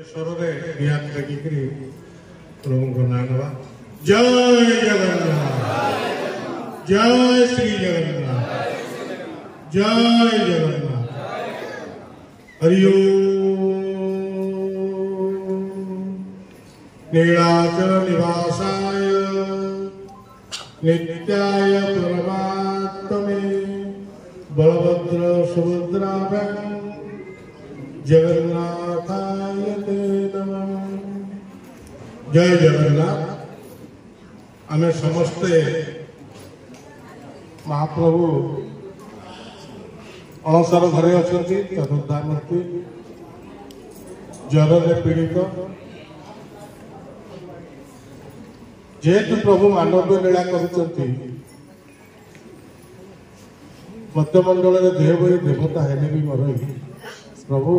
स्वरे निहात लगिकरी प्रभु नाम जय जगन्नाथ जय श्री जगन्नाथ जय जगन्नाथ हरि नीलाचल निवासाय नित्याय परमात्मने बलभद्र सुभद्राभ्यां जगन्नाथाय ते नमः। जय जगन्नाथ। आमे समस्ते महाप्रभु अणसर घरे अछंती चतुर्धामूर्ति जरे पीड़ित जेहेतु प्रभु मानवीय लीला करुचंती मध्यमंडल देह बही देवता हेले भी मरई प्रभु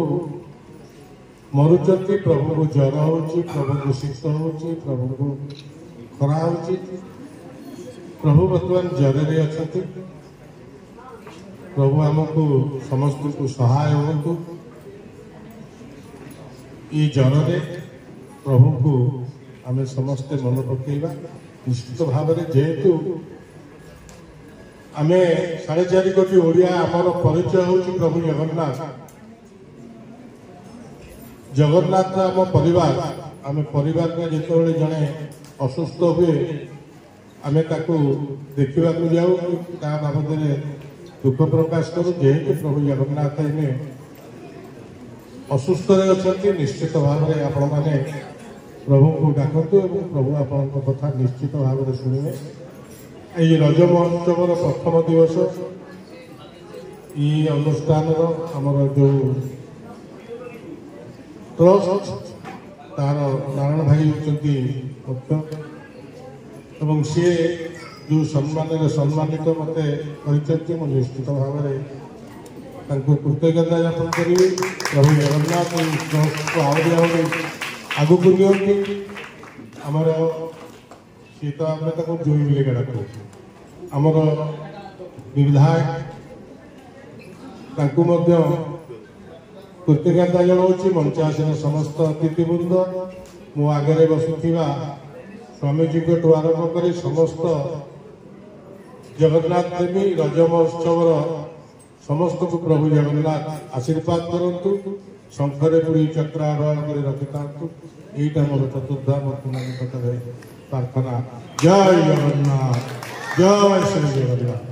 मरुचंती प्रभु को ज्वर हो प्रभु को शीत हो प्रभु को खरा हो प्रभु बर्तमान जरे अच्छा प्रभु आमको समस्त को सहाय हूँ ये जरे प्रभु को आम समस्ते मन पकईवा निश्चित भाव में जेहेतु आम 4.5 कोटी ओडिया आमर परिचय हूँ प्रभु जगन्नाथ जगन्नाथ आम परिवार आम परिवार में जिते जड़े असुस्थ हुए आम देखा जाऊ बाबद दुख प्रकाश करूँ जेहेतु प्रभु जगन्नाथ इन्हें असुस्थ अच्छा निश्चित भाव में आपण मैंने प्रभु को डाकतु प्रभु आपण कथा निश्चित भाव में शुणे ये रज महोत्सव प्रथम दिवस ये अनुष्ठान आमर जो ट्रस्ट तार नारायण भाई होती मुख्य एवं सी जो सम्मानित मत कर निश्चित भाव में कृतज्ञता ज्ञापन करी प्रभु जगन्नाथ ट्रस्ट को आहरी आगु को नियंती आमर सी तो आम जोई बिले डाक आमर विधायक कृतज्ञता जनाऊँ मंचासीन समस्त अतिथिवृंद मो आगे बसुवा स्वामीजी को आरंभ कर समस्त जगन्नाथ देवी रज महोत्सव समस्त को प्रभु जगन्नाथ आशीर्वाद करतु शंखरे पूरी चक्र आरोहण कर रखि था यहीटा मोर चतुर्धामूर्ति प्रार्थना। जय जगन्नाथ जय श्री जगन्नाथ।